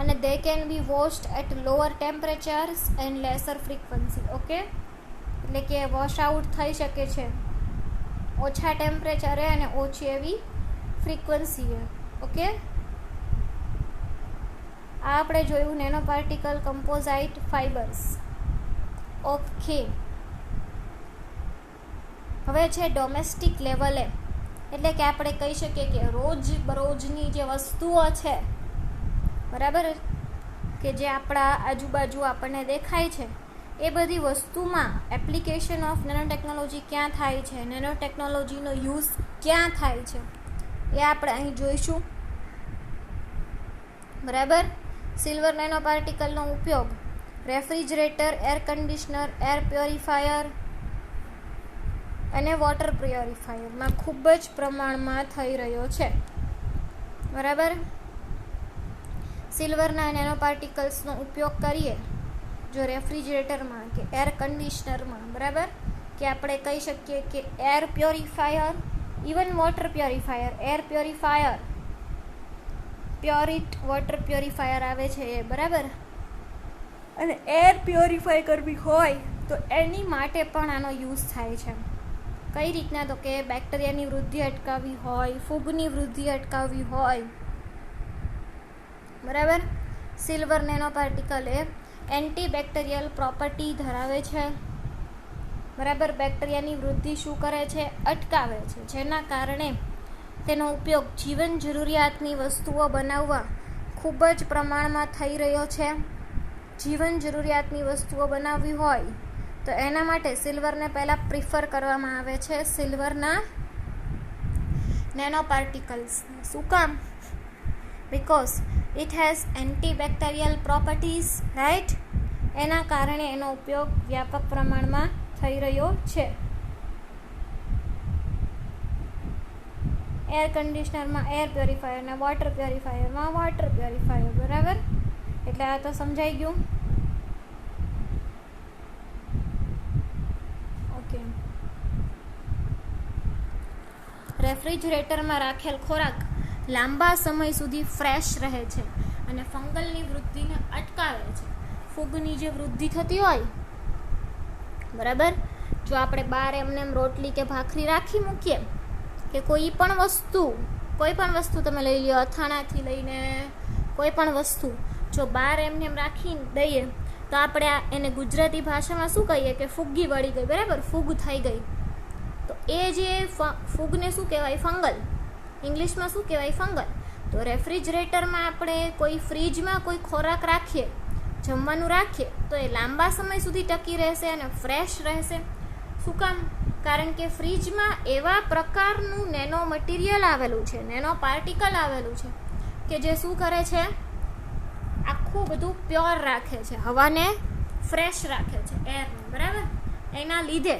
અને they can be washed at lower temperatures and lesser frequency. Okay, એટલે કે વોશ આઉટ થઈ શકે છે ઓછા ટેમ્પરેચરે અને ઓછી એવી ફ્રીક્વન્સીએ. ઓકે, આ આપણે જોયું nano particle composite fibres. Okay, હવે છે ડોમેસ્ટિક લેવલે, એટલે કે આપણે કહી શકીએ કે રોજ બરોજની જે વસ્તુઓ છે, બરાબર, કે જે આપણા આજુબાજુ આપણને દેખાય છે, એ બધી વસ્તુમાં એપ્લિકેશન ઓફ નેનો ટેકનોલોજી ક્યાં થાય છે, નેનો ટેકનોલોજીનો યુઝ ક્યાં થાય છે, એ આપણે અહીં જોઈશું, બરાબર. સિલ્વર નેનો પાર્ટિકલનો ઉપયોગ refrigerator, air conditioner, air purifier અને વોટર પ્યોરિફાયરમાં ખૂબ જ પ્રમાણમાં થઈ રહ્યો છે, બરાબર. સિલ્વરના નેનો પાર્ટિકલ્સનો ઉપયોગ કરીએ જો રેફ્રિજરેટરમાં કે એર કન્ડિશનરમાં, બરાબર, કે આપણે કહી શકીએ કે air purifier, even water purifier, air purifier, Pureit water purifier આવે છે એ, બરાબર. અને એર પ્યોરિફાય કરવી હોય તો એની માટે પણ આનો યુઝ થાય છે. કઈ રીતના? તો કે બેક્ટેરિયાની વૃદ્ધિ અટકાવવી હોય, ફૂગની વૃદ્ધિ અટકાવવી હોય, બરાબર. સિલ્વર નેનો પાર્ટિકલ એ એન્ટીબેક્ટેરિયલ પ્રોપર્ટી ધરાવે છે, બરાબર. બેક્ટેરિયાની વૃદ્ધિ શું કરે છે? અટકાવે છે, જેના કારણે તેનો ઉપયોગ જીવન જરૂરિયાતની વસ્તુઓ બનાવવા ખૂબ જ પ્રમાણમાં થઈ રહ્યો છે. જીવન જરૂરિયાતની વસ્તુઓ બનાવવી હોય તો એના માટે સિલ્વરને પહેલાં પ્રિફર કરવામાં આવે છે, સિલ્વરના નેનો પાર્ટિકલ્સ. શું કામ? Because it has antibacterial properties, right. એના કારણે એનો ઉપયોગ વ્યાપક પ્રમાણમાં થઈ રહ્યો છે. એર કન્ડિશનરમાં એર પ્યોરિફાયર અને વોટર પ્યોરિફાયરમાં વોટર પ્યોરિફાયર, બરાબર. એટલે આ તો સમજાઈ ગયું. ઓકે, રેફ્રિજરેટરમાં રાખેલ ખોરાક લાંબા સમય સુધી ફ્રેશ રહે છે અને ફંગલની વૃદ્ધિને અટકાવે છે. ફૂગની જે વૃદ્ધિ થતી હોય, બરાબર, જો આપણે બહાર એમને રોટલી કે ભાખરી રાખી મૂકીએ કે કોઈ પણ વસ્તુ તમે લઈ લો, અથાણાથી લઈને કોઈ પણ વસ્તુ જો બહાર એમને એમ રાખી દઈએ તો આપણે એને ગુજરાતી ભાષામાં શું કહીએ કે ફૂગી વળી ગઈ, બરાબર, ફૂગ થઈ ગઈ. તો એ જે ફૂગને શું કહેવાય? ફંગલ. ઇંગ્લિશમાં શું કહેવાય? ફંગલ. તો રેફ્રિજરેટરમાં આપણે કોઈ ફ્રીજમાં કોઈ ખોરાક રાખીએ, જમવાનું રાખીએ, તો એ લાંબા સમય સુધી ટકી રહેશે અને ફ્રેશ રહેશે. શું કામ? કારણ કે ફ્રીજમાં એવા પ્રકારનું નેનો મટીરિયલ આવેલું છે, નેનો પાર્ટિકલ આવેલું છે કે જે શું કરે છે? આખું બધું પ્યોર રાખે છે, હવાને ફ્રેશ રાખે છે, એરને, બરાબર. એના લીધે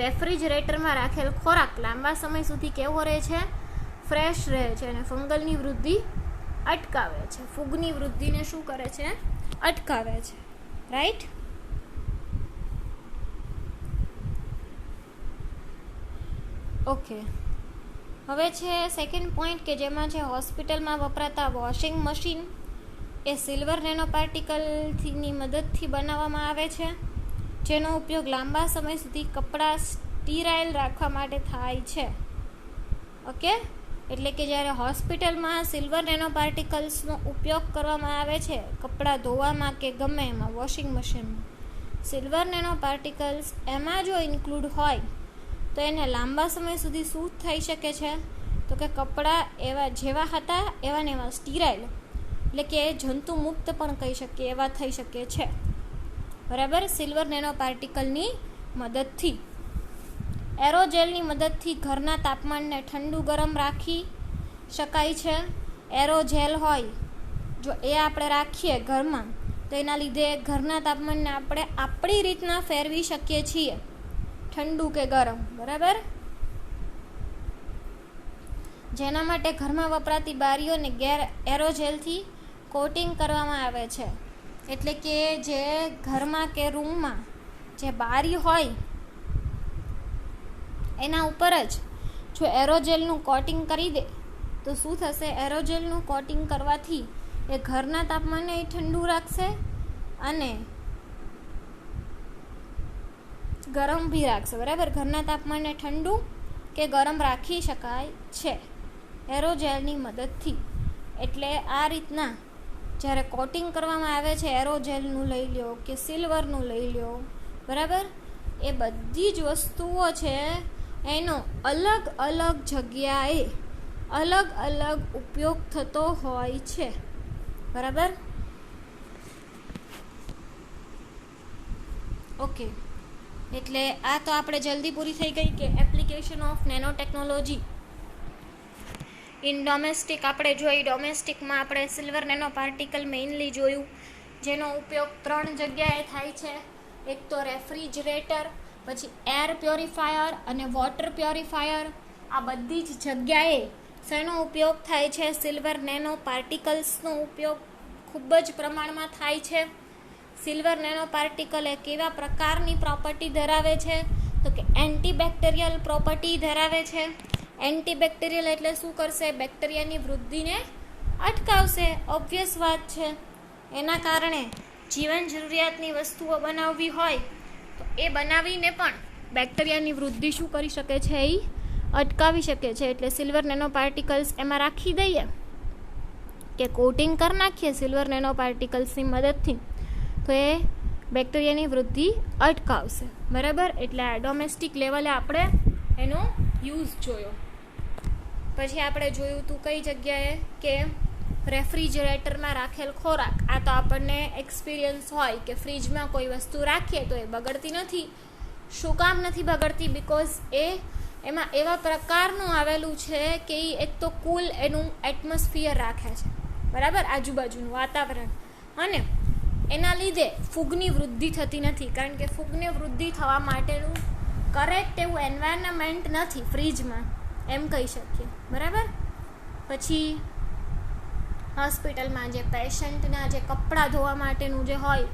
રેફ્રિજરેટરમાં રાખેલ ખોરાક લાંબા સમય સુધી કેવો રહે છે? ફ્રેશ રહે છે અને ફંગલની વૃદ્ધિ અટકાવે છે. ફૂગની વૃદ્ધિને શું કરે છે? અટકાવે છે, રાઈટ. ઓકે, હવે છે સેકન્ડ પોઈન્ટ કે જેમાં છે હોસ્પિટલમાં વપરાતા વોશિંગ મશીન એ સિલ્વર નેનો પાર્ટિકલની મદદથી બનાવવામાં આવે છે, જેનો ઉપયોગ લાંબા સમય સુધી કપડાં સ્ટીરાઇલ રાખવા માટે થાય છે. ઓકે, એટલે કે જ્યારે હોસ્પિટલમાં સિલ્વર નેનો પાર્ટિકલ્સનો ઉપયોગ કરવામાં આવે છે કપડાં ધોવામાં કે ગમે એમાં વોશિંગ મશીનમાં, સિલ્વર નેનો પાર્ટિકલ્સ એમાં જો ઇન્ક્લુડ હોય તો એને લાંબા સમય સુધી શું થઈ શકે છે, તો કે કપડાં એવા જેવા હતા એવા ને એવા સ્ટીરાઇલ, એટલે કે જંતુ મુક્ત પણ કહી શકીએ એવા થઈ શકે છે. બરાબર, સિલ્વર નેનો પાર્ટિકલની મદદથી. એરોજેલની મદદથી ઘરના તાપમાનને ઠંડુ ગરમ રાખી શકાય છે. એરોજેલ હોય જો એ આપણે રાખીએ ઘરમાં તો એના લીધે ઘરના તાપમાનને આપણે આપણી રીતના ફેરવી શકીએ છીએ, ઠંડુ કે ગરમ. બરાબર, જેના માટે ઘરમાં વપરાતી બારીઓને એરોજેલથી કોટિંગ કરવામાં આવે છે. એટલે કે જે ઘરમાં કે રૂમમાં જે બારી હોય એના ઉપર જ જો એરોજેલનું કોટિંગ કરી દે તો શું થશે, એરોજેલનું કોટિંગ કરવાથી એ ઘરના તાપમાનને ઠંડુ રાખશે અને ગરમ બી રાખશે. બરાબર, ઘરના તાપમાનને ઠંડુ કે ગરમ રાખી શકાય છે એરોજેલની મદદથી. એટલે આ રીતના જ્યારે કોટિંગ કરવામાં આવે છે એરોજેલનું લઈ લો કે સિલ્વરનું લઈ લો, બરાબર, એ બધી જ વસ્તુઓ છે એનો અલગ અલગ જગ્યાએ અલગ અલગ ઉપયોગ થતો હોય છે. બરાબર, ઓકે, એટલે આ તો આપણે જલ્દી પૂરી થઈ ગઈ કે application of nano technology in domestic આપણે જોઈ. ડોમેસ્ટિકમાં આપણે સિલ્વર નેનો પાર્ટિકલ મેઇનલી જોયું, જેનો ઉપયોગ 3 જગ્યાએ થાય છે. એક તો રેફ્રિજરેટર, પછી એર પ્યોરિફાયર અને વોટર પ્યોરિફાયર. આ બધી જ જગ્યાએ શેનો ઉપયોગ થાય છે, સિલ્વર નેનો પાર્ટિકલ્સનો ઉપયોગ ખૂબ જ પ્રમાણમાં થાય છે. સિલ્વર નેનો પાર્ટિકલ એ કેવા પ્રકારની પ્રોપર્ટી ધરાવે છે, તો કે એન્ટીબેક્ટેરિયલ પ્રોપર્ટી ધરાવે છે. એન્ટીબેક્ટેરિયલ એટલે શું કરશે, બેક્ટેરિયાની વૃદ્ધિને અટકાવશે. ઓબ્વિયસ વાત છે. એના કારણે જીવન જરૂરિયાતની વસ્તુઓ બનાવવી હોય તો એ બનાવીને પણ બેક્ટેરિયાની વૃદ્ધિ શું કરી શકે છે, એ અટકાવી શકે છે. એટલે સિલ્વર નેનો પાર્ટિકલ્સ એમાં રાખી દઈએ કે કોટિંગ કરી નાખીએ સિલ્વર નેનો પાર્ટિકલ્સની મદદથી તો એ બેક્ટેરિયાની વૃદ્ધિ અટકાવશે. બરાબર, એટલે આ ડોમેસ્ટિક લેવલે આપણે એનો યુઝ જોયો. પછી આપણે જોયું હતું કઈ જગ્યાએ કે રેફ્રિજરેટરમાં રાખેલ ખોરાક. આ તો આપણને એક્સપિરિયન્સ હોય કે ફ્રીજમાં કોઈ વસ્તુ રાખીએ તો એ બગડતી નથી. શું કામ નથી બગડતી? બિકોઝ એમાં એવા પ્રકારનું આવેલું છે કે એ એક તો કુલ એનું એટમોસ્ફિયર રાખે છે, બરાબર, આજુબાજુનું વાતાવરણ, અને એના લીધે ફૂગની વૃદ્ધિ થતી નથી. કારણ કે ફૂગની વૃદ્ધિ થવા માટેનું કરેક્ટ એવું એન્વાયરમેન્ટ નથી ફ્રીજમાં, એમ કહી શકીએ. બરાબર, પછી હોસ્પિટલમાં જે પેશન્ટના જે કપડાં ધોવા માટેનું જે હોય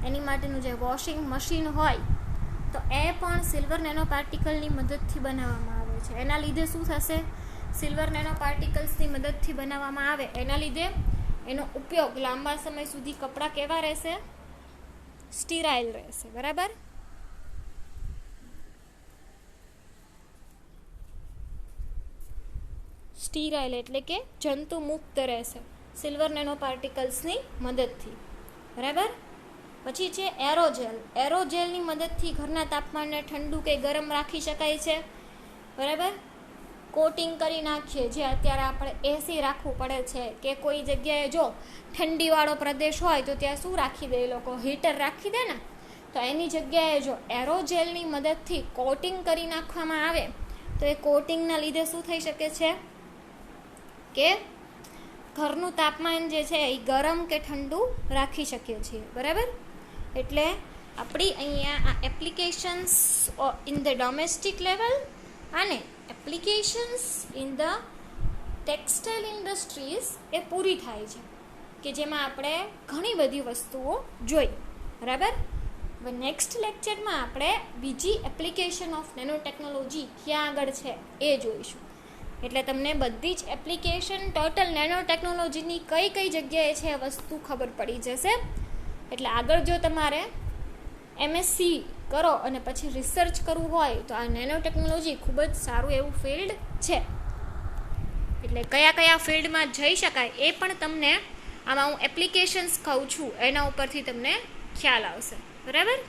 એની માટેનું જે વોશિંગ મશીન હોય તો એ પણ સિલ્વર નેનો પાર્ટિકલની મદદથી બનાવવામાં આવે છે. એના લીધે શું થશે, સિલ્વર નેનો પાર્ટિકલ્સની મદદથી બનાવવામાં આવે એના લીધે એનો ઉપયોગ લાંબા સમય સુધી કપડાં કેવા રહેશે, સ્ટીરાઇલ રહેશે. બરાબર, સ્ટીરાઇલ એટલે કે જંતુ મુક્ત રહેશે સિલ્વર નેનો પાર્ટિકલ્સની મદદથી. બરાબર, પછી છે એરોજેલ. એરોજેલની મદદથી ઘરના તાપમાનને ઠંડુ કે ગરમ રાખી શકાય છે. બરાબર, કોટિંગ કરી નાખીએ. જે અત્યારે આપણે એસી રાખવું પડે છે કે કોઈ જગ્યાએ જો ઠંડીવાળો પ્રદેશ હોય તો ત્યાં શું રાખી દે એ લોકો, હીટર રાખી દે ને, તો એની જગ્યાએ જો એરોજેલની મદદથી કોટિંગ કરી નાખવામાં આવે તો એ કોટિંગના લીધે શું થઈ શકે છે કે ઘરનું તાપમાન જે છે એ ગરમ કે ઠંડુ રાખી શકીએ છીએ. બરાબર, એટલે આપણી અહીંયા આ applications in the domestic level અને applications in the textile industries એ પૂરી થાય છે, કે જેમાં આપણે ઘણી બધી વસ્તુઓ જોઈ. બરાબર, હવે નેક્સ્ટ લેક્ચરમાં આપણે બીજી એપ્લિકેશન ઓફ નેનો ટેકનોલોજી ક્યાં આગળ છે એ જોઈશું. એટલે તમને બધી જ એપ્લિકેશન ટોટલ નેનો ટેકનોલોજીની કઈ કઈ જગ્યાએ છે એ વસ્તુ ખબર પડી જશે. એટલે આગળ જો તમારે MSc કરો અને પછી રિસર્ચ કરવું હોય તો આ નેનો ટેકનોલોજી ખૂબ જ સારું એવું ફિલ્ડ છે. એટલે કયા કયા ફિલ્ડમાં જઈ શકાય એ પણ તમને આમાં હું એપ્લિકેશન્સ કહું છું એના ઉપરથી તમને ખ્યાલ આવશે. બરાબર.